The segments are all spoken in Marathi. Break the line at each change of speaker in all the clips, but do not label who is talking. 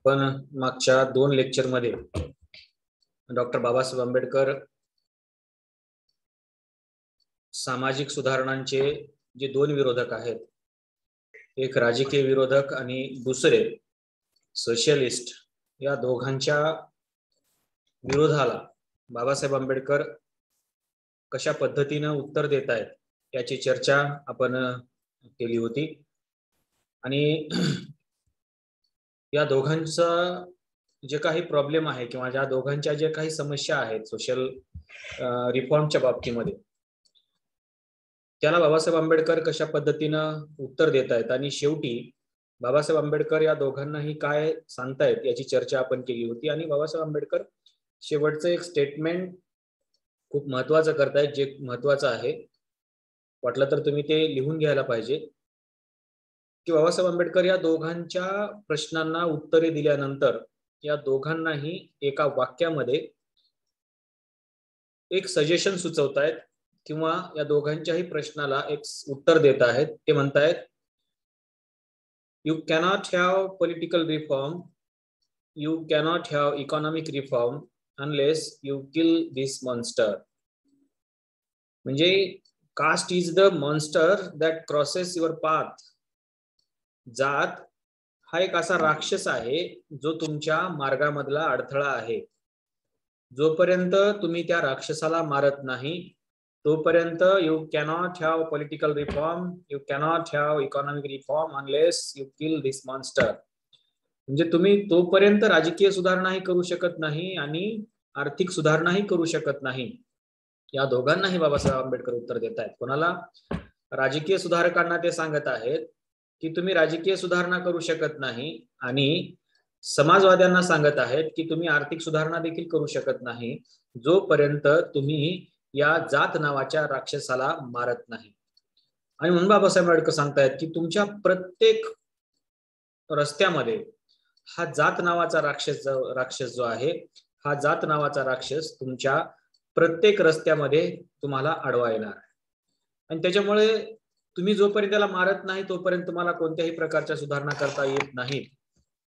पण मागच्या 2 लेक्चरमध्ये डॉक्टर बाबासाहेब आंबेडकर सामाजिक सुधारणांचे जे 2 विरोधक आहेत, एक राजकीय विरोधक आणि दुसरे सोशलिस्ट, या दोघांच्या विरोधाला बाबासाहेब आंबेडकर कशा पद्धतीने उत्तर देत आहेत याची चर्चा आपण केली होती. आणि या दोघांचा जे काही प्रॉब्लेम आहे किंवा या दोघांच्या जे काही समस्या आहेत सोशल रिफॉर्मच्या बाबतीमध्ये, त्याला बाबासाहेब आंबेडकर कशा पद्धतीनं उत्तर देत आहेत आणि शेवटी बाबासाहेब आंबेडकर या दोघांनाही काय सांगतायत याची चर्चा आपण केली होती. आणि बाबासाहेब आंबेडकर शेवटचं एक स्टेटमेंट खूप महत्वाचं करतायत, जे महत्वाचं आहे, वाटलं तर तुम्ही ते लिहून घ्यायला पाहिजे, की बाबासाहेब आंबेडकर या दोघांच्या प्रश्नांना उत्तरे दिल्यानंतर या दोघांनाही एका वाक्यामध्ये एक सजेशन सुचवतायत किंवा या दोघांच्याही प्रश्नाला एक उत्तर देत आहेत. ते म्हणतायत, you cannot have political reform, you cannot have economic reform unless you kill this monster. म्हणजे caste is the monster that crosses your path. जात हा एक असा राक्षस आहे जो तुमच्या मार्गामधला अडथळा आहे. जोपर्यंत तुम्ही त्या राक्षसाला मारत नाही तोपर्यंत you cannot have political reform, you cannot have economic reform unless you kill this monster. म्हणजे तुम्ही तोपर्यंत राजकीय सुधारणाही करू शकत नाही आणि आर्थिक सुधारणाही करू शकत नाही. या दोघांनाही बाबासाहेब आंबेडकर उत्तर देत आहेत. कोणाला? राजकीय सुधारकांना ते सांगत आहेत की तुम्ही राजकीय सुधारणा करू शकत नाही, आणि समाजवाद्यांना सांगत आहेत की तुम्ही आर्थिक सुधारणा देखील करू शकत नाही जोपर्यंत तुम्ही या जात नावाच्या राक्षसाला मारत नाही. आणि म्हणून बाबासाहेब आंबेडकर सांगतायत की तुमच्या प्रत्येक रस्त्यामध्ये हा जात नावाचा राक्षस जो आहे, हा जात नावाचा राक्षस तुमच्या प्रत्येक रस्त्यामध्ये तुम्हाला अडवा येणार आहे. आणि त्याच्यामुळे तुम्ही जोपर्यंत त्याला मारत नाही तोपर्यंत तुम्हाला कोणत्याही प्रकारच्या सुधारणा करता येत नाहीत,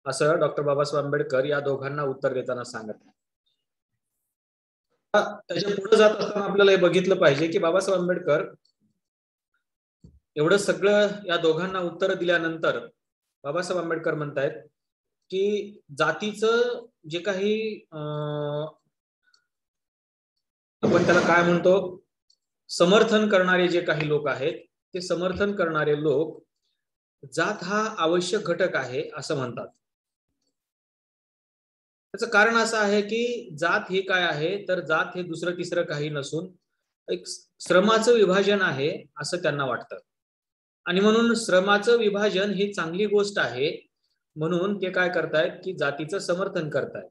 असं डॉक्टर बाबासाहेब आंबेडकर या दोघांना उत्तर देताना सांगत आहे. त्याच्या पुढे जात असताना आपल्याला हे बघितलं पाहिजे की बाबासाहेब आंबेडकर एवढं सगळं या दोघांना उत्तर दिल्यानंतर बाबासाहेब आंबेडकर म्हणतायत की जातीचं जे काही आपण त्याला काय म्हणतो, समर्थन करणारे जे काही लोक आहेत, ते समर्थन करणारे लोक जात हा आवश्यक घटक आहे असं म्हणतात. त्याचं कारण असं आहे की जात हे काय आहे, तर जात हे दुसरं तिसरं काही नसून एक श्रमाचं विभाजन आहे असं त्यांना वाटतं. आणि म्हणून श्रमाचं विभाजन ही चांगली गोष्ट आहे म्हणून ते काय करतायत की जातीचं समर्थन करतायत.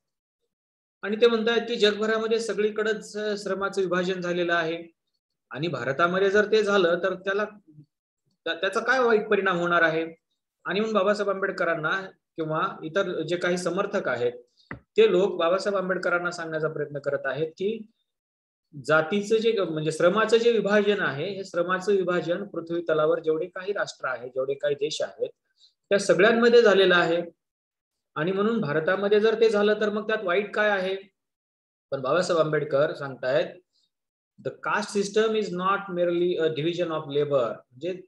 आणि ते म्हणतायत की जगभरामध्ये सगळीकडेच श्रमाचं विभाजन झालेलं आहे आणि भारतामध्ये जर ते झालं तर त्याचा काय वाईट परिणाम होणार आहे. आणि म्हणून बाबासाहेब आंबेडकरांना किंवा इतर जे काही समर्थक आहेत ते लोक बाबासाहेब आंबेडकरांना सांगण्याचा प्रयत्न करत आहेत की जातीचं जे म्हणजे श्रमाचं जे विभाजन आहे, हे श्रमाचं विभाजन पृथ्वी तलावर जेवढे काही राष्ट्र आहेत, जेवढे काही देश आहेत, त्या सगळ्यांमध्ये झालेलं आहे. आणि म्हणून भारतामध्ये जर ते झालं तर मग त्यात वाईट काय आहे. पण बाबासाहेब आंबेडकर सांगतायत the caste system is not merely a division of labour. म्हणजे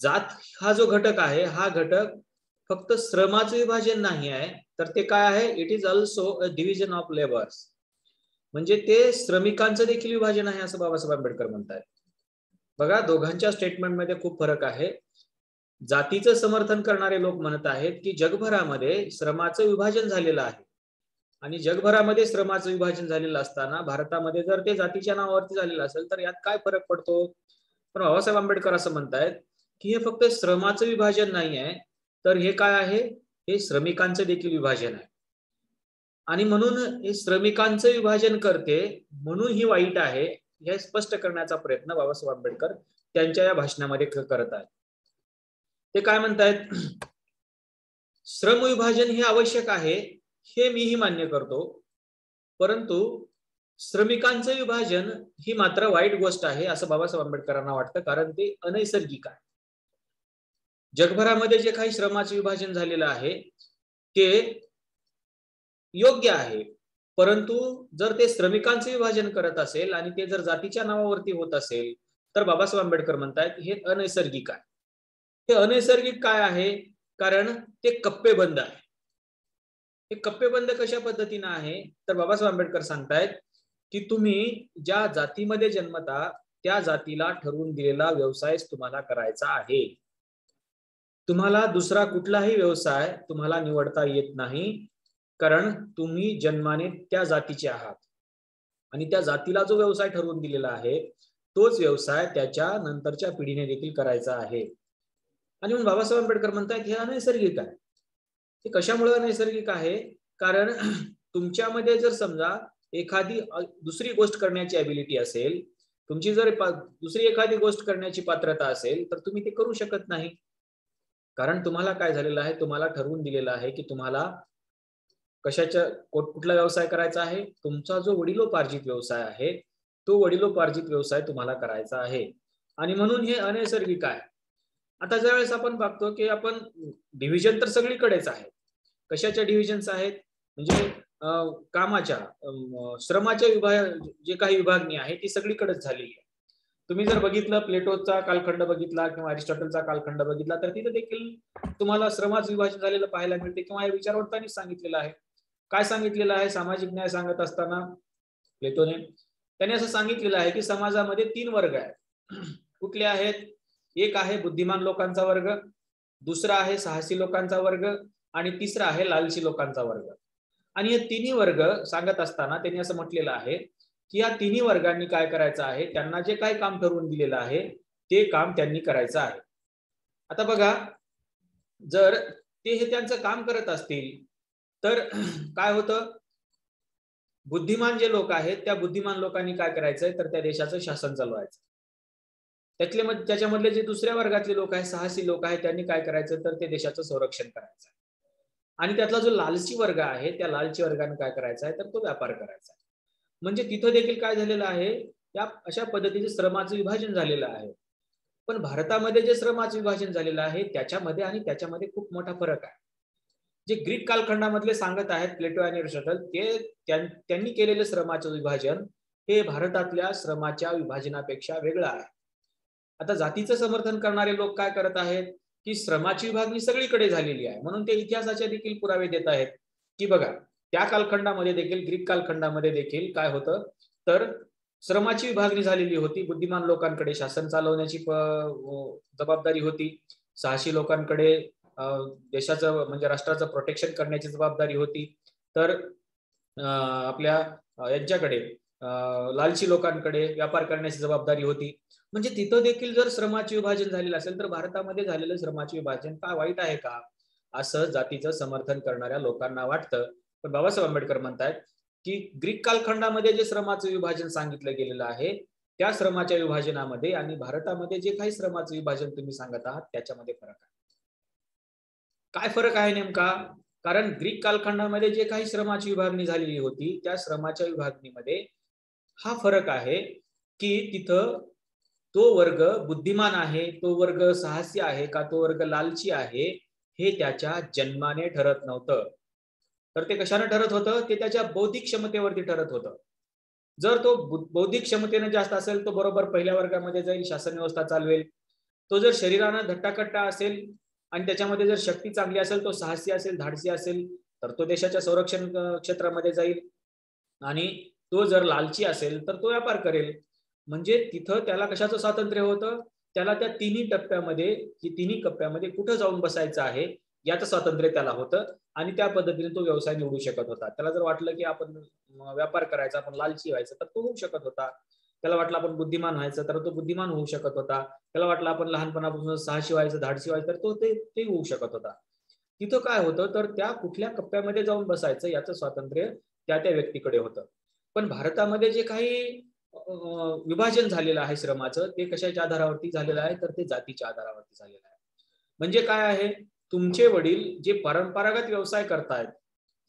जात हा जो घटक आहे, हा घटक फक्त श्रमाचं विभाजन नाही आहे, तर ते काय आहे, it is also a division of labours. म्हणजे ते श्रमिकांचं देखील विभाजन आहे असं बाबासाहेब आंबेडकर म्हणतात. बघा, दोघांच्या स्टेटमेंटमध्ये खूप फरक आहे. जातीचं समर्थन करणारे लोक म्हणत आहेत की जगभरामध्ये श्रमाचं विभाजन झालेलं आहे, आणि जगभरामध्ये श्रमाचं विभाजन झालेलं असताना भारतामध्ये जर ते जातीच्या नावावरती झालेलं असेल तर यात काय फरक पडतो. पण बाबासाहेब आंबेडकर असं म्हणतायत की हे फक्त श्रमाचं विभाजन नाही आहे, तर हे काय आहे, हे श्रमिकांचं देखील विभाजन आहे. आणि म्हणून हे श्रमिकांचं विभाजन करते म्हणून ही वाईट आहे, हे स्पष्ट करण्याचा प्रयत्न बाबासाहेब आंबेडकर त्यांच्या या भाषणामध्ये करत आहेत. ते काय म्हणतायत, श्रम विभाजन हे आवश्यक आहे हे मीही मान्य करतो, परंतु श्रमिकांचं विभाजन ही मात्र वाईट गोष्ट आहे असं बाबासाहेब आंबेडकरांना वाटतं, कारण ते अनैसर्गिक आहे. जगभरामध्ये जे काही श्रमाचं विभाजन झालेलं आहे ते योग्य आहे, परंतु जर ते श्रमिकांचे विभाजन करत असेल आणि ते जर जातीच्या नावावरती होत असेल तर बाबासाहेब आंबेडकर म्हणतात हे अनैसर्गिक आहे. हे अनैसर्गिक काय आहे? कारण ते कप्पेबंद आहे. हे कप्पेबंद कशा पद्धतीने आहे तर बाबासाहेब आंबेडकर सांगतायत की तुम्ही ज्या जातीमध्ये जन्मता त्या जातीला ठरवून दिलेला व्यवसाय तुम्हाला करायचा आहे. तुम्हाला दुसरा कुठलाही व्यवसाय तुम्हाला निवडता येत नाही, कारण तुम्ही जन्माने त्या जातीचे आहात आणि त्या जातीला जो व्यवसाय ठरवून दिलेला आहे तोच व्यवसाय त्याच्या नंतरच्या पिढीने देखील करायचा आहे. आणि म्हणून बाबासाहेब आंबेडकर म्हणतात हे अनैसर्गिक आहे. हे कशामुळे अनैसर्गिक आहे? कारण तुमच्यामध्ये जर समजा एखादी दुसरी गोष्ट करण्याची ॲबिलिटी असेल, तुमची जर दुसरी एखादी गोष्ट करण्याची पात्रता असेल तर तुम्ही ते करू शकत नाही. कारण तुम्हाला काय झालेलं आहे, तुम्हाला ठरवून दिलेलं आहे की तुम्हाला कशाच्या कुठला व्यवसाय करायचा आहे. तुमचा जो वडिलोपार्जित व्यवसाय आहे तो वडिलोपार्जित व्यवसाय तुम्हाला करायचा आहे आणि म्हणून हे अनैसर्गिक आहे. आता ज्यावेळेस आपण बघतो की आपण डिव्हिजन तर सगळीकडेच आहे. कशाच्या डिव्हिजन्स आहेत? म्हणजे कामाच्या श्रमाच्या जे काही विभागणी आहे ती सगळीकडेच झालेली आहे. तुम्ही जर बघितलं प्लेटोचा कालखंड बघितला किंवा अरिस्टॉटलचा कालखंड बघितला तर तिथे देखील तुम्हाला श्रमाचं विभाजन झालेलं पाहायला मिळते किंवा या विचारवंतांनी सांगितलेलं आहे. काय सांगितलेलं आहे? सामाजिक न्याय सांगत असताना प्लेटोने त्याने असं सांगितलेलं आहे की समाजामध्ये 3 वर्ग आहेत. कुठले आहेत? एक आहे बुद्धिमान लोकांचा वर्ग, दुसरा आहे साहसी लोकांचा वर्ग आणि तिसरा आहे लालची लोकांचा वर्ग. आणि हे तिन्ही वर्ग सांगत असताना त्यांनी असं म्हटलेलं आहे की या तिन्ही वर्गांनी काय करायचं आहे, त्यांना जे काही काम ठरवून दिलेलं आहे ते काम त्यांनी करायचं आहे. आता बघा, जर ते हे त्यांचं काम करत असतील तर काय होतं, बुद्धिमान जे लोक आहेत त्या बुद्धिमान लोकांनी काय करायचंय तर त्या देशाचं शासन चालवायचं. त्याच्यामधले जे दुसऱ्या वर्गातले लोक आहेत, साहसी लोक आहेत, त्यांनी काय करायचं तर ते देशाचं संरक्षण करायचं. आणि त्यातला जो लालची वर्ग आहे त्या लालची वर्गाने काय करायचा आहे तर तो व्यापार करायचा. म्हणजे तिथं देखील काय झालेलं आहे, या अशा पद्धतीचे श्रमाचं विभाजन झालेलं आहे. पण भारतामध्ये जे श्रमाचं विभाजन झालेलं आहे त्याच्यामध्ये आणि त्याच्यामध्ये खूप मोठा फरक आहे. जे ग्रीक कालखंडामधले सांगत आहेत प्लेटो आणि अरिस्टॉटल, ते त्यांनी केलेलं श्रमाचं विभाजन हे भारतातल्या श्रमाच्या विभाजनापेक्षा वेगळं आहे. आता जातीचं समर्थन करणारे लोक काय करत आहेत की श्रमाची विभागणी सगळीकडे झालेली आहे, म्हणून ते इतिहासाचे देखील पुरावे देत आहेत की बघा त्या कालखंडामध्ये देखील, ग्रीक कालखंडामध्ये देखील काय होतं तर श्रमाची विभागणी झालेली होती. बुद्धिमान लोकांकडे शासन चालवण्याची जबाबदारी होती, साहसी लोकांकडे देशाचं म्हणजे राष्ट्राचं प्रोटेक्शन करण्याची जबाबदारी होती, तर आपल्या यांच्याकडे लालची लोकांकडे व्यापार करण्याची जबाबदारी होती. म्हणजे तिथं देखील जर श्रमाचे विभाजन झालेलं असेल तर भारतामध्ये झालेलं श्रमाचे विभाजन काय वाईट आहे का, असं जातीचं समर्थन करणाऱ्या लोकांना वाटतं. पण बाबासाहेब आंबेडकर म्हणतात की ग्रीक कालखंडामध्ये जे श्रमाचं विभाजन सांगितलं गेलेलं आहे त्या श्रमाच्या विभाजनामध्ये आणि भारतामध्ये जे काही श्रमाचं विभाजन तुम्ही सांगत आहात त्याच्यामध्ये फरक आहे. काय फरक आहे नेमका? कारण ग्रीक कालखंडामध्ये जे काही श्रमाची विभागणी झालेली होती त्या श्रमाच्या विभागणीमध्ये हा फरक आहे की तिथं तो वर्ग बुद्धिमान आहे, तो वर्ग साहसी आहे का, तो वर्ग लालची आहे, हे त्याच्या जन्माने ठरत नव्हतं. तर ते कशाने ठरत होतं? ते त्याच्या बौद्धिक क्षमतेवरती ठरत होतं. जर तो बौद्धिक क्षमतेने जास्त असेल तो बरोबर पहिल्या वर्गामध्ये जाईल, शासन व्यवस्था चालवेल. तो जर शरीरानं धट्टाकट्टा असेल आणि त्याच्यामध्ये जर शक्ती चांगली असेल, तो साहसी असेल, धाडसी असेल, तर तो देशाच्या संरक्षण क्षेत्रामध्ये जाईल. आणि तो जर लालची असेल तर तो व्यापार करेल. म्हणजे तिथं त्याला कशाचं स्वातंत्र्य होतं? त्याला त्या तिन्ही कप्प्यामध्ये कुठं जाऊन बसायचं आहे याचं स्वातंत्र्य त्याला होतं आणि त्या पद्धतीने तो व्यवसाय निवडू शकत होता. त्याला जर वाटलं की आपण व्यापार करायचा, आपण लालची व्हायचं तर तो होऊ शकत होता. त्याला वाटलं आपण बुद्धिमान व्हायचं तर तो बुद्धिमान होऊ शकत होता. त्याला वाटलं आपण लहानपणापासून साहसी व्हायचं, धाडसी व्हायचं तर तो ते होऊ शकत होता. तिथं काय होतं तर त्या कुठल्या कप्प्यामध्ये जाऊन बसायचं याचं स्वातंत्र्य त्या व्यक्तीकडे होतं. पण भारतामध्ये जे काही विभाजन झालेलं आहे श्रमाचं ते कशाच्या आधारावरती झालेलं आहे तर ते जातीच्या आधारावरती झालेलं आहे. म्हणजे काय आहे, तुमचे वडील जे परंपरागत व्यवसाय करतायत,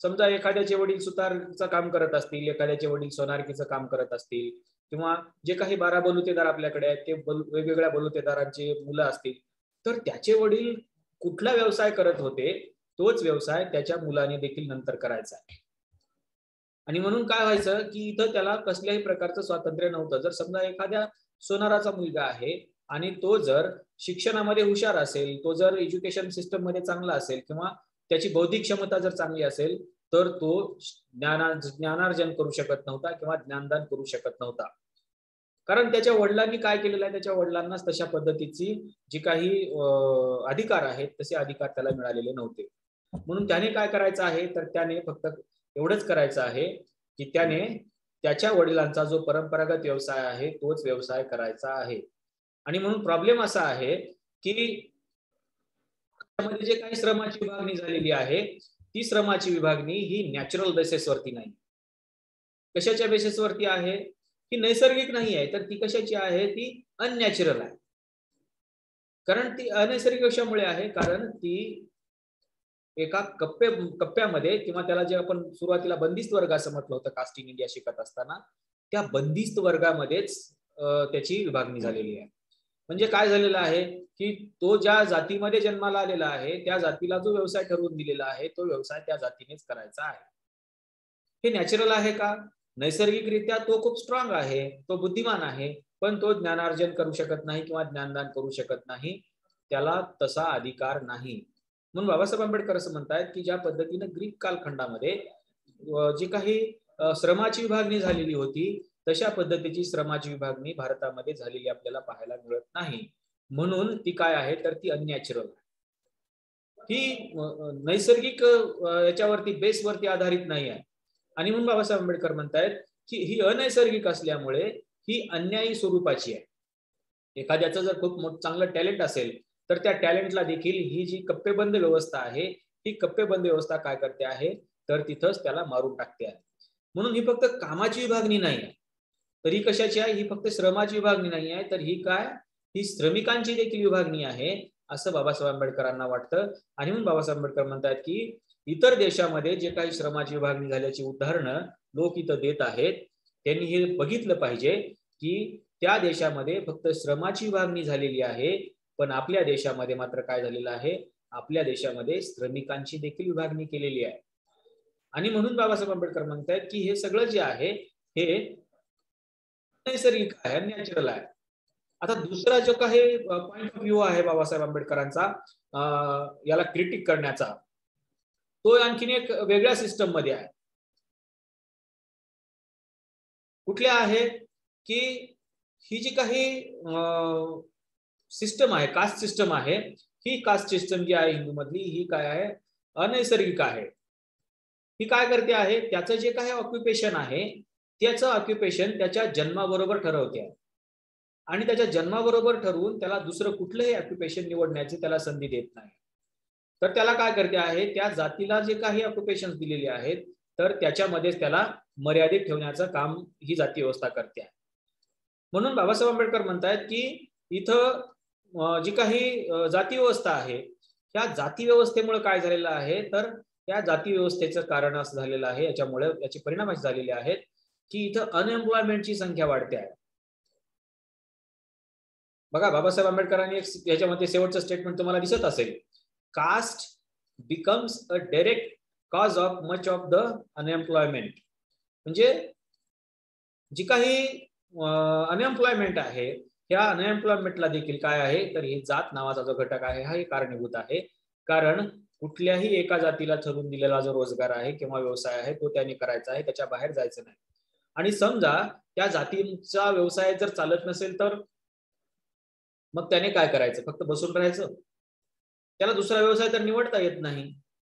समजा एखाद्याचे वडील सुतारचं काम करत असतील, एखाद्याचे वडील सोनारकीचं काम करत असतील किंवा जे काही 12 बलुतेदार आपल्याकडे आहेत ते वेगवेगळ्या बलुतेदारांचे मुलं असतील, तर त्याचे वडील कुठला व्यवसाय करत होते तोच व्यवसाय त्याच्या मुलाने देखील नंतर करायचा आहे. आणि म्हणून काय व्हायचं की इथं त्याला कसल्याही प्रकारचं स्वातंत्र्य नव्हतं. जर समजा एखाद्या सोनाराचा मुलगा आहे आणि तो जर शिक्षणामध्ये हुशार असेल, तो जर एज्युकेशन सिस्टम मध्ये चांगला असेल किंवा त्याची बौद्धिक क्षमता जर चांगली असेल, तर तो ज्ञानार्जन करू शकत नव्हता किंवा ज्ञानदान करू शकत नव्हता. कारण त्याच्या वडिलांनी काय केलेलं आहे, त्याच्या वडिलांनाच तशा पद्धतीची जी काही अधिकार आहेत तसे अधिकार त्याला मिळालेले नव्हते. म्हणून त्याने काय करायचं आहे, तर त्याने फक्त एवढंच करायचं आहे की त्याने त्याच्या वडिलांचा जो परंपरागत व्यवसाय आहे तोच व्यवसाय करायचा आहे. आणि म्हणून प्रॉब्लेम असा आहे की त्यामध्ये जे काही श्रमाची विभागणी झालेली आहे ती श्रमाची विभागणी ही नॅचरल बेसिसवरती नाही. कशाच्या बेसिसवरती आहे? ही नैसर्गिक नाही आहे, तर ती कशाची आहे? ती अननॅचरल आहे. कारण ती अनैसर्गिक कशामुळे आहे? कारण ती एका कप्प्यामध्ये किंवा त्याला जे आपण सुरुवातीला बंदिस्त वर्ग असं म्हटलं होतं कास्ट इन इंडिया शिकत असताना, त्या बंदिस्त वर्गामध्येच त्याची विभागणी झालेली आहे. म्हणजे काय झालेलं आहे की तो ज्या जातीमध्ये जन्माला आलेला आहे त्या जातीला जो व्यवसाय ठरवून दिलेला आहे तो व्यवसाय त्या जातीनेच करायचा आहे. हे नॅचरल आहे का? नैसर्गिकरित्या तो खूप स्ट्रॉंग आहे, तो बुद्धिमान आहे, पण तो ज्ञानार्जन करू शकत नाही किंवा ज्ञानदान करू शकत नाही, त्याला तसा अधिकार नाही. म्हणून बाबासाहेब आंबेडकर असं म्हणतात की ज्या पद्धतीने ग्रीक कालखंडामध्ये जी काही श्रमाची विभागणी झालेली होती तशा पद्धतीची श्रमाची विभागणी भारतामध्ये झालेली आपल्याला पाहायला मिळत नाही. म्हणून ती काय आहे, तर ती अननॅचरल आहे. ही नैसर्गिक याच्यावरती बेसवरती आधारित नाही आहे. आणि म्हणून बाबासाहेब आंबेडकर म्हणतायत की ही अनैसर्गिक असल्यामुळे ही अन्यायी स्वरूपाची आहे. एखाद्याचं जर खूप चांगलं टॅलेंट असेल तर त्या टॅलेंटला देखील ही जी कप्पेबंद व्यवस्था आहे ही कप्पेबंद व्यवस्था काय करते आहे, तर तिथंच त्याला मारून टाकते आहे. म्हणून ही फक्त कामाची विभागणी नाही आहे, तर ही कशाची आहे? ही फक्त श्रमाची विभागणी नाही आहे, तर ही काय, ही श्रमिकांची देखील विभागणी आहे असं बाबासाहेब आंबेडकरांना वाटतं. आणि म्हणून बाबासाहेब आंबेडकर म्हणतात की इतर देशामध्ये जे काही श्रमाची विभागणी झाल्याची उदाहरणं लोक इथं देत आहेत त्यांनी हे बघितलं पाहिजे की त्या देशामध्ये फक्त श्रमाची विभागणी झालेली आहे, पण आपल्या देशामध्ये मात्र काय झालेलं आहे, आपल्या देशामध्ये श्रमिकांची देखील विभागणी केलेली आहे. आणि म्हणून बाबासाहेब आंबेडकर म्हणतात की हे सगळं जे आहे हे नैसर्गिक आहे, नॅचरल आहे. आता दुसरा जो काही पॉइंट ऑफ व्ह्यू आहे बाबासाहेब आंबेडकरांचा याला क्रिटिक करण्याचा, तो आणखीन एक वेगळ्या सिस्टम मध्ये आहे. कुठल्या आहे की ही जी काही सिस्टम आहे, कास्ट सिस्टम आहे, ही कास्ट सिस्टम जी आहे हिंदू मधली ही काय आहे, अनैसर्गिक आहे. ही काय करते आहे, त्याचं जे काही ऑक्युपेशन आहे त्याचं ऑक्युपेशन त्याच्या जन्माबरोबर ठरवते आणि त्याच्या जन्माबरोबर ठरवून त्याला दुसरं कुठलंही ऑक्युपेशन निवडण्याची त्याला संधी देत नाही. तर त्याला काय करते आहे, त्या जातीला जे काही ऑक्युपेशन दिलेले आहेत तर त्याच्यामध्येच त्याला मर्यादित ठेवण्याचं काम ही जाती व्यवस्था करते आहे. म्हणून बाबासाहेब आंबेडकर म्हणतात की इथं जी काही जाती व्यवस्था आहे त्या जाती व्यवस्थेमुळे काय झालेलं आहे, तर त्या जाती व्यवस्थेचं कारण असं झालेलं आहे, याच्यामुळे याचे परिणाम असे झालेले आहेत की इथं अनएम्प्लॉयमेंटची संख्या वाढते आहे. बघा बाबासाहेब आंबेडकरांनी याच्यामध्ये शेवटचं स्टेटमेंट तुम्हाला दिसत असेल, caste becomes a direct cause of much of the unemployment. म्हणजे जी काही अनएम्प्लॉयमेंट आहे त्या अनएम्प्लॉयमेंटला देखील काय आहे, तर ही जात नावाचा जो घटक आहे हा कारणीभूत आहे. कारण कुठल्याही एका जातीला ठरवून दिलेला जो रोजगार आहे किंवा व्यवसाय आहे तो त्याने करायचा आहे, त्याच्या बाहेर जायचं नाही. आणि समजा त्या जातीचा व्यवसाय जर चालत नसेल तर मग त्याने काय करायचं, फक्त बसून राहायचं? त्याला दुसरा व्यवसाय तर निवडता येत नाही.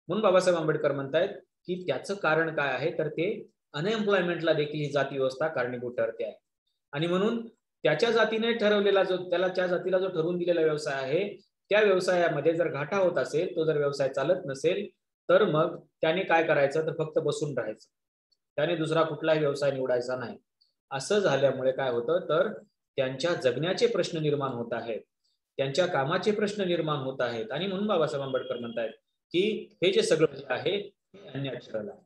म्हणून बाबासाहेब आंबेडकर म्हणतायत की त्याचं कारण काय आहे, तर ते अनएम्प्लॉयमेंटला देखील ही जाती व्यवस्था कारणीभूत ठरते आहे. आणि म्हणून त्याच्या जातीने ठरवलेला जो त्याला त्या जातीला जो ठरवून दिलेला व्यवसाय आहे त्या व्यवसायामध्ये जर घाटा होत असेल, तो जर व्यवसाय चालत नसेल तर मग त्याने काय करायचं, तर फक्त बसून राहायचं, त्याने दुसरा कुठलाही व्यवसाय निवडायचा नाही. असं झाल्यामुळे काय होतं, तर त्यांच्या जगण्याचे प्रश्न निर्माण होत आहेत, त्यांच्या कामाचे प्रश्न निर्माण होत आहेत. आणि म्हणून बाबासाहेब आंबेडकर म्हणतात की हे जे सगळं जे आहे हे अननॅचरल आहे.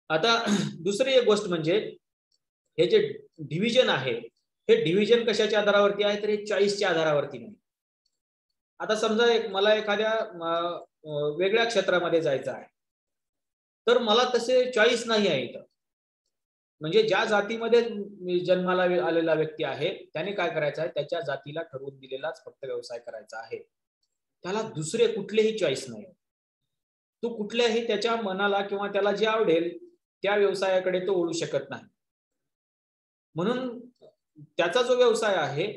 आता दुसरी एक गोष्ट म्हणजे हे जे डिव्हिजन आहे हे डिव्हिजन कशाच्या आधारावरती आहे, तर हे चॉईसच्या आधारावरती नाही. आता समजा मला एखाद्या वेगळ्या क्षेत्रामध्ये जायचं आहे, तर मला तसे चॉईस नाही आहे इथं. म्हणजे ज्या जातीमध्ये जन्माला आलेला व्यक्ती आहे त्याने काय करायचं आहे, त्याच्या जातीला ठरवून दिलेलाच फक्त व्यवसाय करायचा आहे. त्याला दुसरे कुठलेही चॉईस नाही. तो कुठल्याही त्याच्या मनाला किंवा त्याला जे आवडेल त्या व्यवसायाकडे तो वळू शकत नाही. म्हणून त्याचा जो व्यवसाय आहे,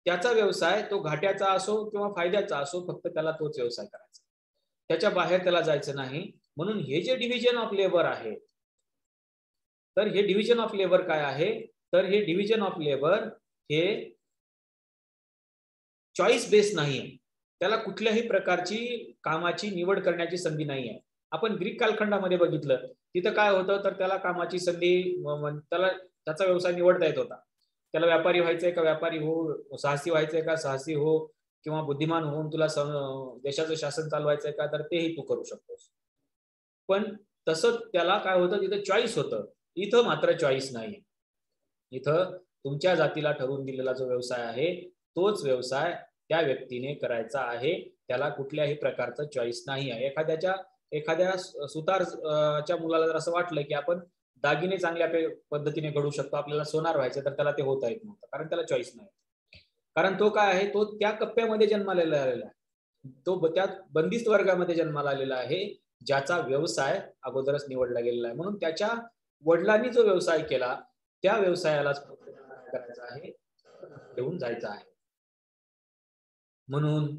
त्याचा व्यवसाय तो घाट्याचा असो किंवा फायद्याचा असो, फक्त त्याला तोच व्यवसाय करायचा, त्याच्या बाहेर त्याला जायचं नाही. म्हणून हे जे डिव्हिजन ऑफ लेबर आहे, तर हे डिव्हिजन ऑफ लेबर काय आहे, तर हे डिव्हिजन ऑफ लेबर हे चॉईस बेस नाहीये. त्याला कुठल्याही प्रकारची कामाची निवड करण्याची संधी नाहीये. आपण ग्रीक कालखंडामध्ये बघितलं, तिथं काय होतं, तर त्याला कामाची संधी, त्याला त्याचा व्यवसाय निवडता येत होता. त्याला व्यापारी व्हायचंय का व्यापारी हो, साहसी व्हायचंय का साहसी हो, किंवा बुद्धिमान होऊन तुला देशाचं शासन चालवायचंय का, तर तेही तू करू शकतोस. पण तसं त्याला काय होतं, तिथं चॉईस होतं. इथं मात्र चॉईस नाही. इथं तुमच्या जातीला ठरवून दिलेला जो व्यवसाय आहे, तोच व्यवसाय त्या व्यक्तीने करायचा आहे. त्याला कुठल्याही प्रकारचं चॉईस नाही आहे. एखाद्या सुतारच्या मुलाला जर असं वाटलं की आपण दागिने चांगल्या पद्धतीने घडू शकतो, आपल्याला सोनार व्हायचं, तर त्याला ते होता येत नव्हतं, कारण त्याला चॉईस नाही. कारण तो काय आहे, तो त्या कप्प्यामध्ये जन्माला आलेला आहे, तो त्या बंदिस्त वर्गामध्ये जन्माला आलेला आहे, ज्याचा व्यवसाय अगोदरच निवडला गेलेला आहे. म्हणून त्याच्या वडिलांनी जो व्यवसाय केला त्या व्यवसायालाच करायचा आहे, घेऊन जायचा आहे. म्हणून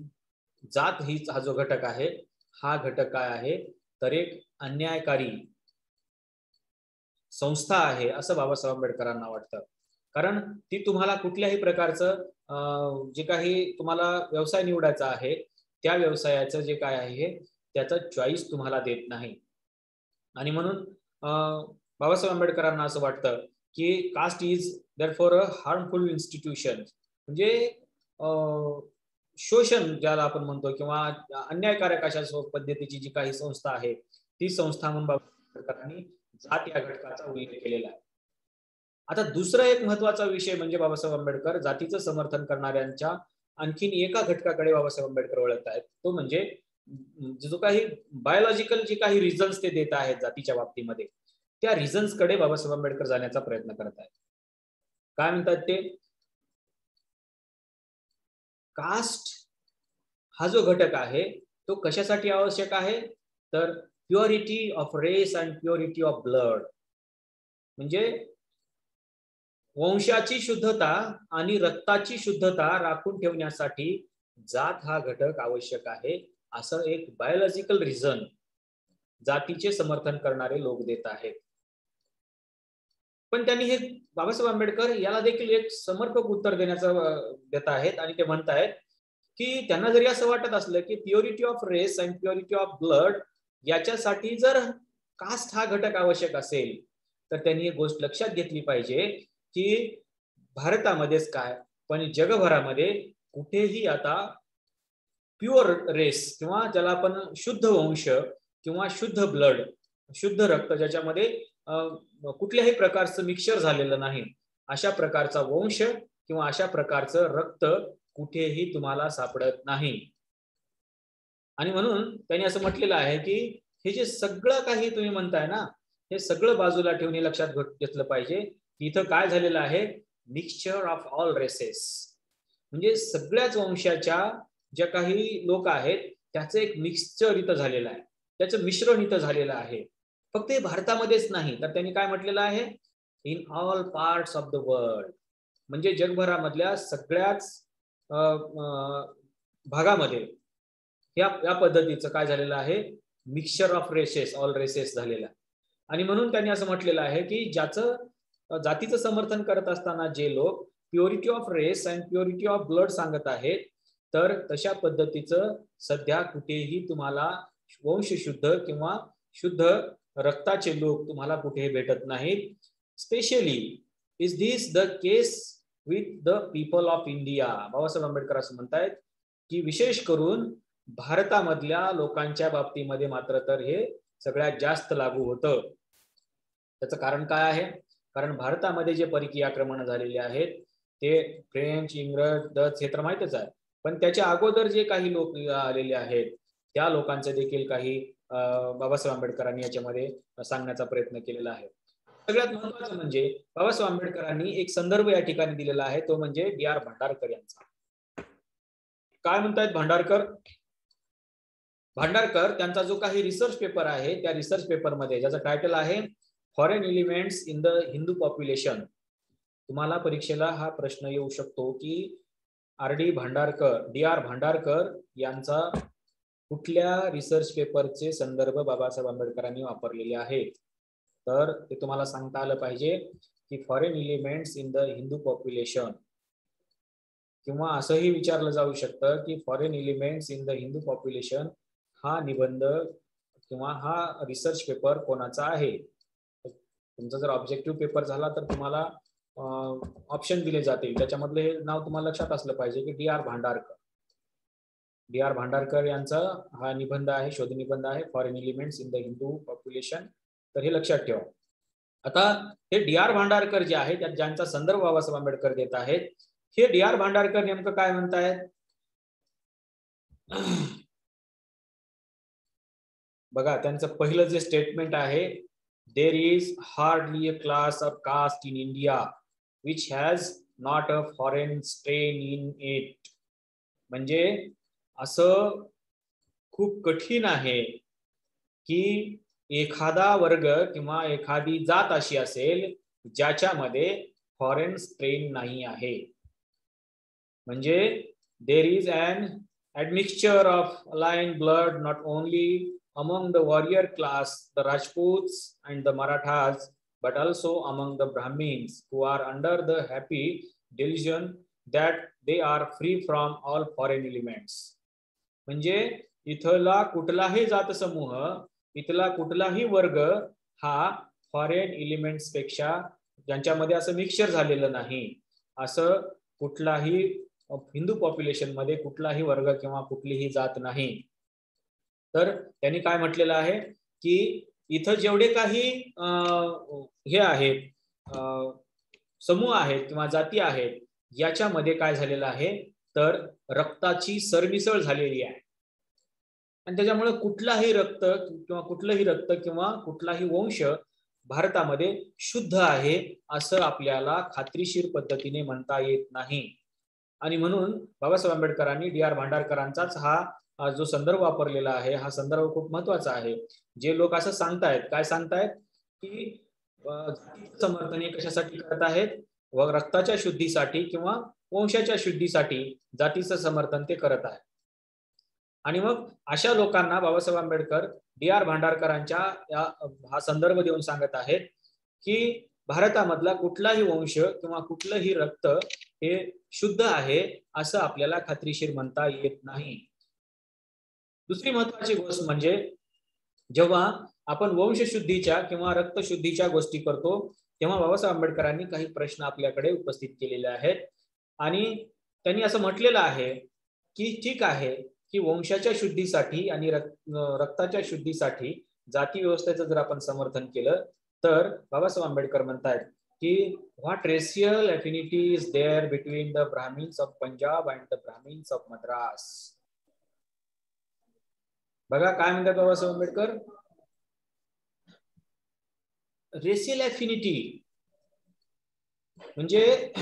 जात हीच हा जो घटक आहे, हा घटक काय आहे, तर एक अन्यायकारी संस्था आहे असं बाबासाहेब आंबेडकरांना वाटतं. कारण ती तुम्हाला कुठल्याही प्रकारचं जे काही तुम्हाला व्यवसाय निवडायचा आहे, त्या व्यवसायाचं जे काय आहे त्याचं चॉईस तुम्हाला देत नाही. आणि म्हणून बाबासाहेब आंबेडकरांना असं वाटतं की caste is therefore a harmful institution, म्हणजे शोषण ज्याला आपण म्हणतो, किंवा अन्यायकारक अशा पद्धतीची जी काही संस्था आहे, ती संस्था म्हणून बाबासाहेब आंबेडकरांनी जात या घटकाचा उल्लेख केलेला आहे. आता दुसरा एक महत्वाचा विषय म्हणजे बाबासाहेब आंबेडकर जातीचं समर्थन करणाऱ्यांच्या आणखीन एका घटकाकडे बाबासाहेब आंबेडकर वळत आहेत. तो म्हणजे जो काही बायोलॉजिकल जे काही रिझन्स ते देत आहेत जातीच्या बाबतीमध्ये, त्या रिझन्स कडे बाबासाहेब आंबेडकर जाण्याचा प्रयत्न करत आहेत. काय म्हणतात ते, कास्ट हा जो घटक आहे तो कशासाठी आवश्यक आहे, तर purity of race and purity of blood, म्हणजे वंशाची शुद्धता आणि रक्ताची शुद्धता राखून ठेवण्यासाठी जात हा घटक आवश्यक आहे, असं एक बायोलॉजिकल रिझन जातीचे समर्थन करणारे लोक देत आहेत. पण त्यांनी हे बाबासाहेब आंबेडकर याला देखील एक समर्पक उत्तर देत आहेत, आणि ते म्हणत आहेत की त्यांना जरी असं वाटत असलं की purity of race and purity of blood याच्यासाठी जर कास्ट हा घटक आवश्यक असेल, तर त्यांनी एक गोष्ट लक्षात घेतली पाहिजे की भारतामध्येच काय, पण जगभरामध्ये कुठेही आता प्युअर रेस किंवा ज्याला आपण शुद्ध वंश किंवा शुद्ध ब्लड, शुद्ध रक्त, ज्याच्यामध्ये कुठल्याही प्रकारचं मिक्सचर झालेलं नाही, अशा प्रकारचा वंश किंवा अशा प्रकारचं रक्त कुठेही तुम्हाला सापडत नाही. आणि म्हणून त्यांनी असं म्हटलेलं आहे की हे जे सगळं काही तुम्ही म्हणताय ना, हे सगळं बाजूला ठेवून लक्षात घेतलं पाहिजे की इथं काय झालेलं आहे, मिक्सचर ऑफ ऑल रेसेस, म्हणजे सगळ्याच वंशाच्या ज्या काही लोक आहेत त्याचं एक मिक्सचर इथं झालेलं आहे, त्याचं मिश्रण इथं झालेलं आहे. फक्त हे भारतामध्येच नाही, तर त्यांनी काय म्हटलेलं आहे, in all parts of the world, म्हणजे जगभरामधल्या सगळ्याच भागामध्ये या पद्धतीचं काय झालेलं आहे, mixture of races, all races झालेला आहे. आणि म्हणून त्यांनी असं म्हटलेलं आहे की ज्याचं जातीचं समर्थन करत असताना जे लोक purity of race and purity of blood सांगत आहेत, तर तशा पद्धतीचं सध्या कुठेही तुम्हाला वंश शुद्ध किंवा शुद्ध रक्ताचे लोक तुम्हाला कुठेही भेटत नाहीत. Specially is this the case with the people of India. Babasaheb Ambedkar असं म्हणतायत की विशेष करून भारतामधल्या लोकांच्या बाबतीमध्ये मात्र तर हे सगळ्यात जास्त लागू होतं. त्याचं कारण काय आहे, कारण भारतामध्ये जे परकीय आक्रमण झालेले आहेत ते फ्रेंच, इंग्रज, डच हे तर माहितच आहे, पण त्याच्या अगोदर जे काही लोक आलेले आहेत त्या लोकांचे देखील काही बाबासाहेब आंबेडकरांनी याच्यामध्ये सांगण्याचा प्रयत्न केलेला आहे. सगळ्यात महत्त्वाचं म्हणजे बाबासाहेब आंबेडकरांनी एक संदर्भ या ठिकाणी दिलेला आहे, तो म्हणजे डी.आर. भांडारकर यांचा. काय म्हणतायत भांडारकर? भांडारकर त्यांचा जो काही रिसर्च पेपर आहे, त्या रिसर्च पेपरमध्ये ज्याचं टायटल आहे foreign elements in the Hindu population. तुम्हाला परीक्षेला हा प्रश्न येऊ शकतो की डी.आर. भांडारकर यांचा कुठल्या रिसर्च पेपरचे संदर्भ बाबासाहेब आंबेडकरांनी वापरलेले आहेत. तर ते तुम्हाला सांगता आलं पाहिजे की foreign elements in the Hindu population, किंवा असंही विचारलं जाऊ शकतं की foreign elements in the Hindu population हा निबंध किंवा हा रिसर्च पेपर कोणाचा आहे. तुमचा जर ऑब्जेक्टिव्ह पेपर झाला तर तुम्हाला ऑप्शन दिले जातील, त्याच्यामधलं हे नाव तुम्हाला लक्षात असलं पाहिजे की डी.आर. भांडारकर. डी.आर. भांडारकर यांचा हा निबंध आहे, शोध निबंध आहे foreign elements in the Hindu population. तर हे लक्षात ठेवा. आता हे डी.आर. भांडारकर जे आहे, ज्यांचा संदर्भ बाबासाहेब आंबेडकर देत आहेत, हे डी.आर. भांडारकर नेमकं काय म्हणतायत बघा. त्यांचं पहिलं जे स्टेटमेंट आहे, there is hardly a class of caste in India which has not a foreign strain in it. म्हणजे असं खूप कठीण आहे की एखादा वर्ग किंवा एखादी जात अशी असेल ज्याच्यामध्ये फॉरेन स्ट्रेन नाही आहे. म्हणजे there is an admixture of alien blood not only among the warrior class, the Rajputs and the Marathas, but also among the Brahmins who are under the happy delusion that they are free from all foreign elements. म्हणजे इथला कुठलाही जात समूह, इथला कुठलाही वर्ग हा फॉरेन एलिमेंट्स पेक्षा ज्यांच्यामध्ये असं मिक्सचर झालेलं नाही, असं कुठलाही हिंदू पॉप्युलेशन मध्ये कुठलाही वर्ग किंवा कुठलीही जात नाही. तर त्यांनी काय म्हटलेलं आहे की इथं जेवढे काही हे आहेत समूह आहेत किंवा जाती आहेत, याच्यामध्ये काय झालेलं आहे तर रक्ताची सरमिसळ झालेली आहे. आणि त्याच्यामुळे कुठलाही रक्त किंवा कुठलाही वंश भारतामध्ये शुद्ध आहे असं आपल्याला खात्रीशीर पद्धतीने म्हणता येत नाही. आणि म्हणून बाबासाहेब आंबेडकरांनी डी.आर. भांडारकरांचाच हा जो संदर्भ वापरलेला आहे, हा संदर्भ खूप महत्वाचा आहे. जे लोक असं सांगतायत, काय सांगतायत की समर्थन कशासाठी करत आहेत, व रक्ताच्या शुद्धीसाठी किंवा वंशाच्या शुद्धीसाठी जातीचं समर्थन ते करत आहेत. आणि मग अशा लोकांना बाबासाहेब आंबेडकर डी.आर. भांडारकरांच्या हा संदर्भ देऊन सांगत आहेत की भारतामधला कुठलाही वंश किंवा कुठलंही रक्त हे शुद्ध आहे असं आपल्याला खात्रीशीर म्हणता येत नाही. दुसरी महत्वाची गोष्ट म्हणजे जेव्हा आपण वंशशुद्धीच्या किंवा रक्तशुद्धीच्या गोष्टी करतो, तेव्हा बाबासाहेब आंबेडकरांनी काही प्रश्न आपल्याकडे उपस्थित केलेले आहेत. आणि त्यांनी असं म्हटलेलं आहे की ठीक आहे की वंशाच्या शुद्धीसाठी आणि रक्ताच्या शुद्धीसाठी जाती व्यवस्थेचं जर आपण समर्थन केलं तर बाबासाहेब आंबेडकर म्हणतात की what racial affinity is there between the Brahmins of Punjab and the Brahmins of Madras. बघा काय म्हणतात बाबासाहेब आंबेडकर, रेशियल अफिनिटी म्हणजे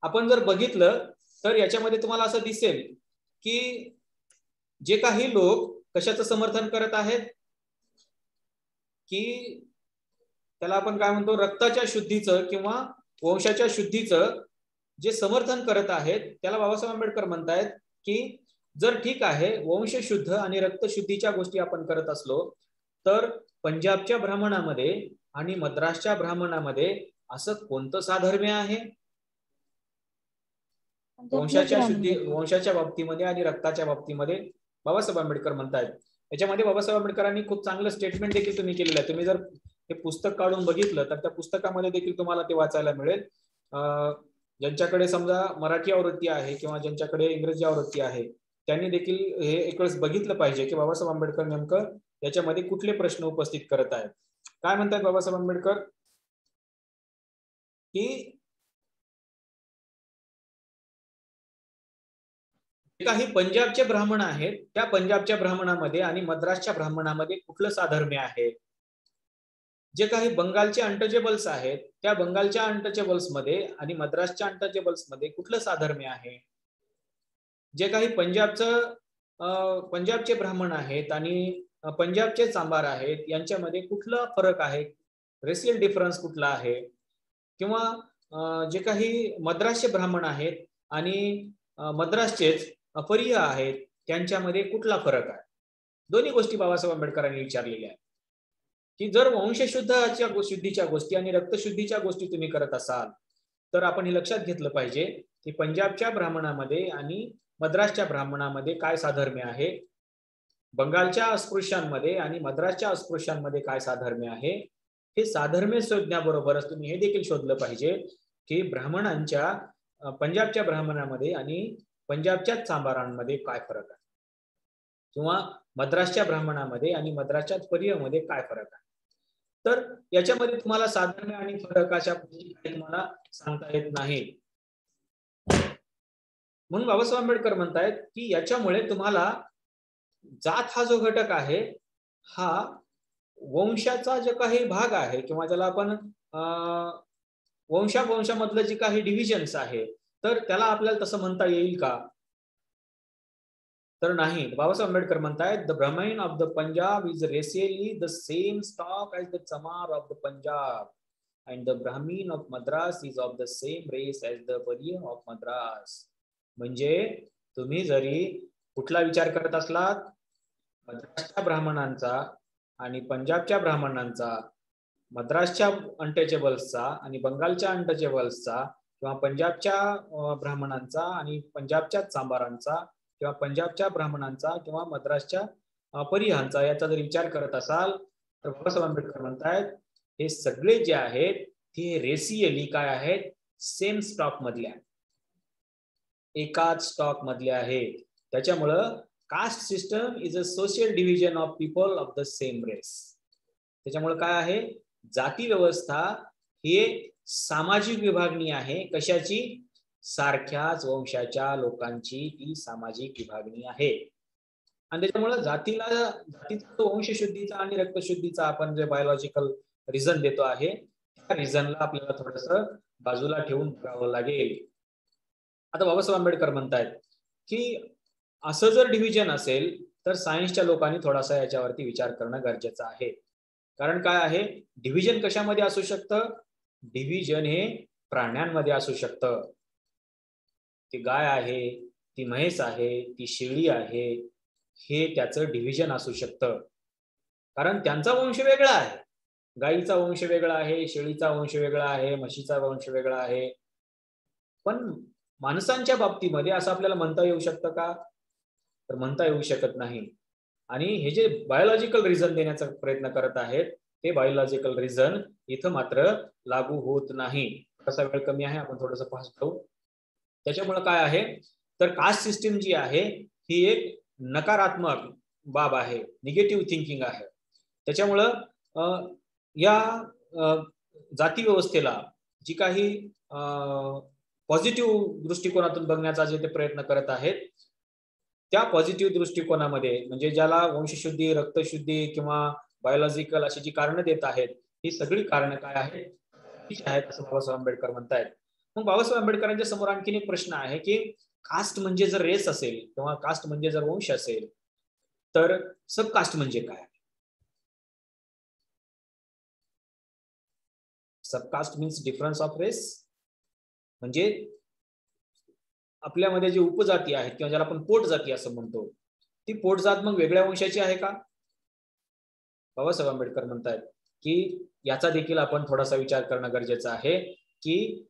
आपण जर बघितलं तर याच्यामध्ये तुम्हाला असं दिसेल की जे काही लोक कशाचं समर्थन करत आहेत की त्याला आपण काय म्हणतो रक्ताच्या शुद्धीचं किंवा वंशाच्या शुद्धीचं जे समर्थन करत आहेत, त्याला बाबासाहेब आंबेडकर म्हणतायत की जर ठीक आहे वंशशुद्ध आणि रक्तशुद्धीच्या गोष्टी आपण करत असलो तर पंजाबच्या ब्राह्मणामध्ये आणि मद्रासच्या ब्राह्मणामध्ये असं कोणतं साधर्म्य आहे वंशाच्या बाबतीमध्ये आणि रक्ताच्या बाबतीमध्ये. बाबासाहेब आंबेडकर म्हणतायत. याच्यामध्ये बाबासाहेब आंबेडकरांनी खूप चांगलं स्टेटमेंट देखील तुम्ही केलेलं आहे. तुम्ही जर हे पुस्तक काढून बघितलं तर त्या पुस्तकामध्ये देखील तुम्हाला ते वाचायला मिळेल. ज्यांच्याकडे समजा मराठी आवृत्ती आहे किंवा ज्यांच्याकडे इंग्रजी आवृत्ती आहे त्यांनी देखील हे एक वेळेस बघितलं पाहिजे की बाबासाहेब आंबेडकर नेमकं याच्यामध्ये कुठले प्रश्न उपस्थित करत आहेत. काय म्हणतात बाबासाहेब आंबेडकर की जे काही पंजाबचे ब्राह्मण आहेत त्या पंजाबच्या ब्राह्मणामध्ये आणि मद्रासच्या ब्राह्मणामध्ये कुठलं साधर्म्य आहे? जे काही बंगालचे अनटचेबल्स आहेत त्या बंगालच्या अनटचेबल्स मध्ये आणि मद्रासच्या अनटचेबल्स मध्ये कुठलं साधर्म्य आहे? जे काही पंजाबचे ब्राह्मण आहेत आणि पंजाबचे चांबार आहेत यांच्यामध्ये कुठला फरक आहे? रेशियल डिफरन्स कुठला आहे? किंवा जे काही मद्रासचे ब्राह्मण आहेत आणि मद्रासचेच अपरिय आहेत त्यांच्यामध्ये कुठला फरक आहे? दोन्ही गोष्टी बाबासाहेब आंबेडकरांनी विचारलेल्या आहेत की जर शुद्धीच्या गोष्टी आणि रक्तशुद्धीच्या गोष्टी तुम्ही करत असाल तर आपण हे लक्षात घेतलं पाहिजे की पंजाबच्या ब्राह्मणामध्ये आणि मद्रासच्या ब्राह्मणामध्ये काय साधर्म्य आहे, बंगालच्या अस्पृश्यांमध्ये आणि मद्रासच्या अस्पृश्यांमध्ये काय साधर्म्य आहे, हे साधर्म्य शोधण्याबरोबरच तुम्ही हे देखील शोधलं पाहिजे की पंजाबच्या ब्राह्मणामध्ये आणि पंजाबच्या चांबारांमध्ये काय फरक आहे किंवा मद्रासच्या ब्राह्मणामध्ये आणि मद्रासच्या परियमध्ये काय फरक आहे. तर याच्यामध्ये तुम्हाला साधर्म्य आणि फरक अशा गोष्टी तुम्हाला सांगता येत नाही. म्हणून बाबासाहेब आंबेडकर म्हणतायत की याच्यामुळे तुम्हाला जात हा जो घटक आहे हा वंशाचा जो काही भाग आहे किंवा ज्याला आपण वंशामधलं जे काही डिव्हिजन्स आहे तर त्याला आपल्याला तसं म्हणता येईल का? तर नाही. बाबासाहेब आंबेडकर म्हणतायत the Brahmin of the Punjab is racially the same stock as the Chamar of the Punjab and the Brahmin of Madras is of the same race as the Pariah of Madras. म्हणजे तुम्ही जरी कुठला विचार करत असलात, मद्रासच्या ब्राह्मणांचा आणि पंजाबच्या ब्राह्मणांचा, मद्रासच्या अनटचेबल्सचा आणि बंगालच्या अनटचेबल्सचा किंवा पंजाबच्या ब्राह्मणांचा आणि पंजाबच्या चांबारांचा किंवा पंजाबच्या ब्राह्मणांचा किंवा मद्रासच्या परियांचा याचा जर विचार करत असाल तर बाबासाहेब आंबेडकर म्हणतायत हे सगळे जे आहेत ते रेसियली काय आहेत? सेम स्टॉक मधले आहेत, एकाच स्टॉक मधले आहेत. त्याच्यामुळं caste system is a social division of people of the same race. त्याच्यामुळे काय आहे? जाती व्यवस्था ही सामाजिक विभागणी आहे. कशाची? सारख्याच वंशाच्या लोकांची ती सामाजिक विभागणी आहे. आणि त्याच्यामुळे जातीचा वंशशुद्धीचा आणि रक्तशुद्धीचा आपण जे बायोलॉजिकल रिझन देतो आहे त्या रिझनला आपल्याला थोडस बाजूला ठेवून बघावं लागेल. आता बाबासाहेब आंबेडकर म्हणतायत की असं जर डिव्हिजन असेल तर सायन्सच्या लोकांनी थोडासा याच्यावरती विचार करणं गरजेचं आहे. कारण काय आहे? डिव्हिजन कशामध्ये असू शकतं? डिव्हिजन हे प्राण्यांमध्ये असू शकतं. ती गाय आहे, ती म्हैस आहे, ती शेळी आहे, हे त्याचं डिव्हिजन असू शकतं. कारण त्यांचा वंश वेगळा आहे. गायीचा वंश वेगळा आहे, शेळीचा वंश वेगळा आहे, म्हशीचा वंश वेगळा आहे. पण माणसांच्या बाबतीमध्ये असं आपल्याला म्हणता येऊ शकतं का? तर म्हणता येऊ शकत नाही. आणि हे जे बायोलॉजिकल रिझन देण्याचा प्रयत्न करत आहेत ते बायोलॉजिकल रिझन इथं मात्र लागू होत नाही. कसा वेळ कमी आहे, आपण थोडंसं पाहतो. त्याच्यामुळे काय आहे तर कास्ट सिस्टीम जी आहे ही एक नकारात्मक बाब आहे, निगेटिव्ह थिंकिंग आहे. त्याच्यामुळं या जाती व्यवस्थेला जी काही पॉझिटिव्ह दृष्टिकोनातून बघण्याचा जे ते प्रयत्न करत आहेत त्या पॉझिटिव्ह दृष्टिकोनामध्ये म्हणजे ज्याला वंशशुद्धी, रक्तशुद्धी किंवा बायोलॉजिकल अशी जी कारणं देत आहेत ही सगळी कारणं काय आहेत असं बाबासाहेब आंबेडकर म्हणतायत. मग बाबासाहेब आंबेडकरांच्या समोर आणखीन एक प्रश्न आहे की कास्ट म्हणजे जर रेस असेल किंवा कास्ट म्हणजे जर वंश असेल तर सब कास्ट म्हणजे काय? Sub caste means difference of race. म्हणजे आपल्यामध्ये जे उपजाती आहेत किंवा ज्याला आपण पोटजाती असं म्हणतो ती पोटजात मग वेगळ्या वंशाची आहे का? बाबासाहेब आंबेडकर म्हणतात की याचा देखील आपण थोडासा विचार करणं गरजेचं आहे की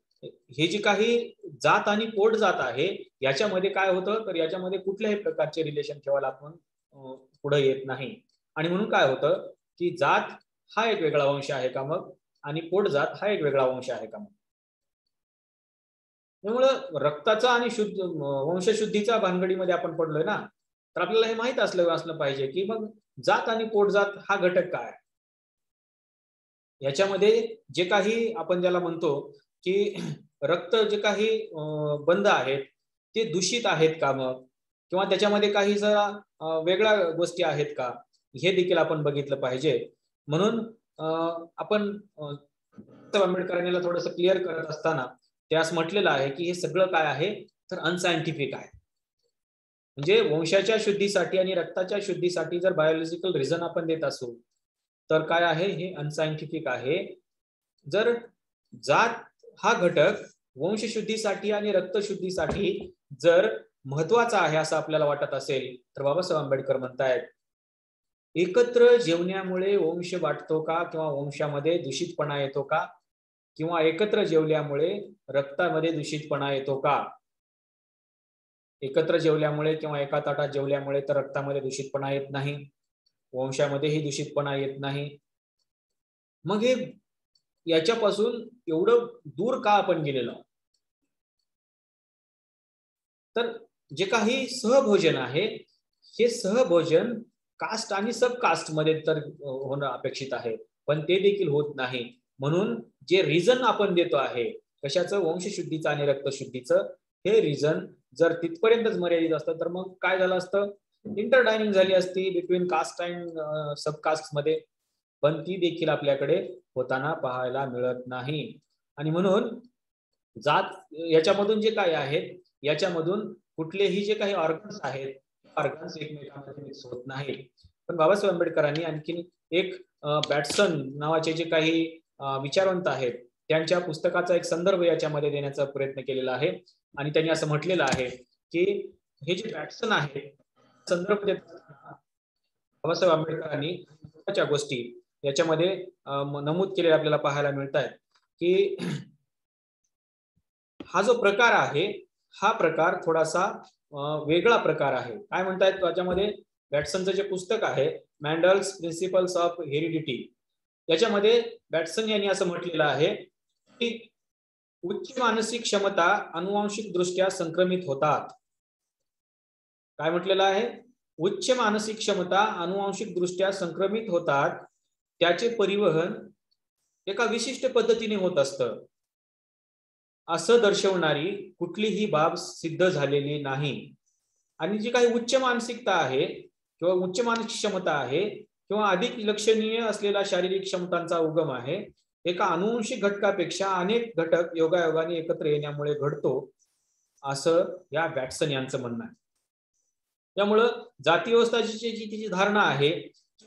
हे जी काही जात आणि पोट जात आहे याच्यामध्ये काय होतं तर याच्यामध्ये कुठल्याही प्रकारचे रिलेशन ठेवायला आपण पुढे येत नाही. आणि म्हणून काय होतं की जात हा एक वेगळा वंश आहे का मग आणि पोट जात हा एक वेगळा वंश आहे का मग? त्यामुळं रक्ताचा आणि वंशशुद्धीच्या भानगडीमध्ये आपण पडलोय ना तर आपल्याला हे माहित असलं पाहिजे की मग जात आणि पोटजात हा घटक काय? याच्यामध्ये जे काही आपण ज्याला म्हणतो की रक्त जे काही बंध आहेत ते दूषित आहेत का? मग किंवा त्याच्यामध्ये काही जरा वेगळ्या गोष्टी आहेत का, हे देखील आपण बघितलं पाहिजे. म्हणून आपण आंबेडकरांना थोडंसं क्लिअर करत असताना त्यास म्हटलेलं आहे की हे सगळं काय आहे तर अनसायंटिफिक आहे. म्हणजे वंशाच्या शुद्धीसाठी आणि रक्ताच्या शुद्धीसाठी जर बायोलॉजिकल रिझन आपण देत असू तर काय आहे, हे अनसायंटिफिक आहे. जर जात हा घटक वंशशुद्धीसाठी आणि रक्तशुद्धीसाठी जर महत्वाचा आहे असं आपल्याला वाटत असेल तर बाबासाहेब आंबेडकर म्हणतायत, एकत्र जेवण्यामुळे वंश वाटतो का, किंवा वंशामध्ये दूषितपणा येतो का, किंवा एकत्र जेवल्यामुळे रक्तामध्ये दूषितपणा येतो का. एकत्र जेवल्यामुळे किंवा एका ताटात जेवल्यामुळे तर रक्तामध्ये दूषितपणा येत नाही, वंशामध्येही दूषितपणा येत नाही. मग हे याच्यापासून एवढं दूर का आपण गेलेलो. तर जे काही सहभोजन आहे हे सहभोजन कास्ट आणि सब कास्ट मध्ये तर होणं अपेक्षित आहे, पण ते देखील होत नाही. म्हणून जे रिझन आपण देतो आहे कशाचं, वंशशुद्धीचं आणि रक्तशुद्धीचं, हे रिझन जर तिथपर्यंतच मर्यादित असतं तर मग काय झालं असतं, इंटरडायनिंग झाली असती between caste and sub caste मध्ये, पण ती देखील आपल्याकडे होताना पाहायला मिळत नाही. आणि म्हणून जात याच्यामधून जे काय आहेत याच्यामधून कुठलेही जे काही ऑर्गन्स आहेत ऑर्गन्स एकमेकांमध्ये मिक्स होत नाही. पण बाबासाहेब आंबेडकरांनी आणखीन एक बॅटसन नावाचे जे काही विचारवंत आहेत त्यांच्या पुस्तकाचा एक संदर्भ याच्यामध्ये देण्याचा प्रयत्न केलेला आहे. आणि त्यांनी असं म्हटलेलं आहे की हे जे बॅटसन आहे संदर्भ बाबासाहेब आंबेडकरांनी महत्त्वाच्या गोष्टी याच्यामध्ये नमूद केलेले आपल्याला पाहायला मिळत आहेत की हा जो प्रकार आहे हा प्रकार थोडासा वेगळा प्रकार आहे. काय म्हणतायत त्याच्यामध्ये, बॅटसनचं जे पुस्तक आहे मॅन्डल्स प्रिन्सिपल्स ऑफ हेरिडिटी, याच्यामध्ये बॅटसन यांनी असं म्हटलेलं आहे की उच्च मानसिक क्षमता अनुवांशिक दृष्ट्या संक्रमित होतात. काय म्हटलेलं आहे, उच्च मानसिक क्षमता अनुवांशिक दृष्ट्या संक्रमित होतात, त्याचे परिवहन एका विशिष्ट पद्धतीने होत असतं असं दर्शवणारी कुठलीही बाब सिद्ध झालेली नाही. आणि जी काही उच्च मानसिकता आहे किंवा उच्च मानसिक क्षमता आहे किंवा अधिक लक्षणीय असलेला शारीरिक क्षमतांचा उगम आहे एका अनुवंशिक घटकापेक्षा अनेक घटक योगायोगाने एकत्र येण्यामुळे घडतो असं या बॅटसन यांचं म्हणणं आहे. त्यामुळं जाती व्यवस्थाची जी तिची धारणा आहे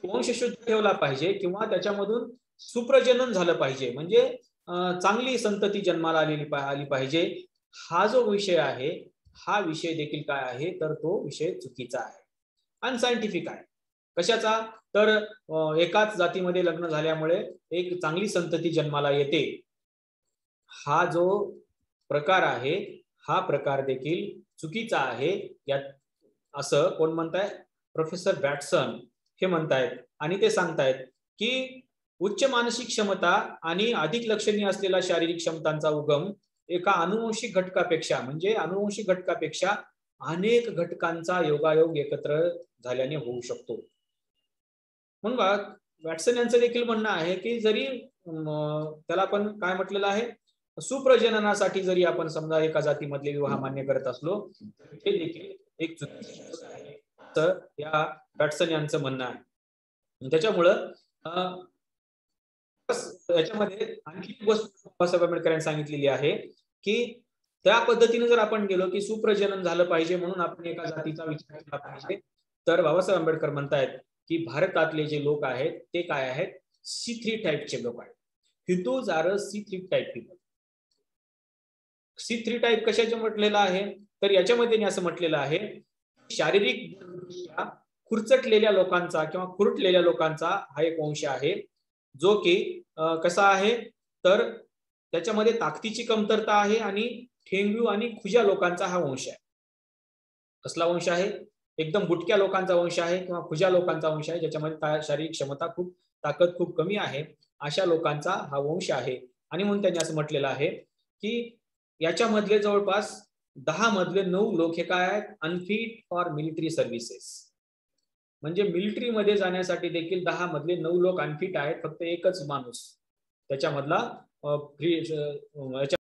वंश शुद्ध ठेवला पाहिजे किंवा त्याच्यामधून सुप्रजनन झालं पाहिजे, म्हणजे चांगली संतती जन्माला आली पाहिजे, हा जो विषय आहे हा विषय देखील काय आहे तर तो विषय चुकीचा आहे, अनसायंटिफिक आहे. कशाचा तर एकाच जातीमध्ये लग्न झाल्यामुळे एक चांगली संतती जन्माला येते, हा जो प्रकार आहे हा प्रकार देखील चुकीचा आहे यात असं कोण म्हणताय, प्रोफेसर बॅटसन हे म्हणतायत. आणि ते सांगतायत की उच्च मानसिक क्षमता आणि अधिक लक्षणीय असलेला शारीरिक क्षमतांचा उगम एका अनुवंशिक घटकापेक्षा म्हणजे अनुवंशिक घटकापेक्षा अनेक घटकांचा योगायोग एकत्र झाल्याने होऊ शकतो. म्हणून वॅटसन यांचं देखील म्हणणं आहे की जरी त्याला आपण काय म्हटलेलं आहे, सुप्रजननासाठी जरी आपण समजा एका जातीमधले विवाह मान्य करत असलो हे देखील एक चुकीची आहे तर या वॅटसन यांचं म्हणणं आहे. त्याच्यामुळं याच्यामध्ये आणखी एक गोष्ट बाबासाहेब आंबेडकरांनी सांगितलेली आहे की त्या पद्धतीने जर आपण गेलो की सुप्रजनन झालं पाहिजे म्हणून आपण एका जातीचा विचार केला पाहिजे, तर बाबासाहेब आंबेडकर म्हणतायत की भारतातले जे लोक आहेत ते काय आहेत, C3 टाईपचे लोक आहेत. हितोज are C3 type people. C3 type कशाचे म्हटलेलं आहे तर याच्यामध्ये असं म्हटलेलं आहे शारीरिक खुरचटलेल्या लोकांचा किंवा खुरटलेल्या लोकांचा हा एक वंश आहे जो की कसा आहे तर त्याच्यामध्ये ताकदीची कमतरता आहे आणि ठेंगू आणि खुजा लोकांचा हा वंश आहे. कसला वंश आहे, एकदम बुटक्या लोकांचा वंश आहे किंवा खुजा लोकांचा वंश आहे ज्याच्यामध्ये शारीरिक क्षमता खूप ताकद खूप कमी आहे, अशा लोकांचा हा वंश आहे. आणि म्हणून त्यांनी असं म्हटलेलं आहे की याच्यामधले जवळपास 10 मधले 9 लोक हे काय आहेत, अनफिट फॉर मिलिटरी सर्व्हिसेस, म्हणजे मिलिटरी मध्ये जाण्यासाठी देखील 10 मधले 9 लोक अनफिट आहेत, फक्त एकच माणूस त्याच्यामधला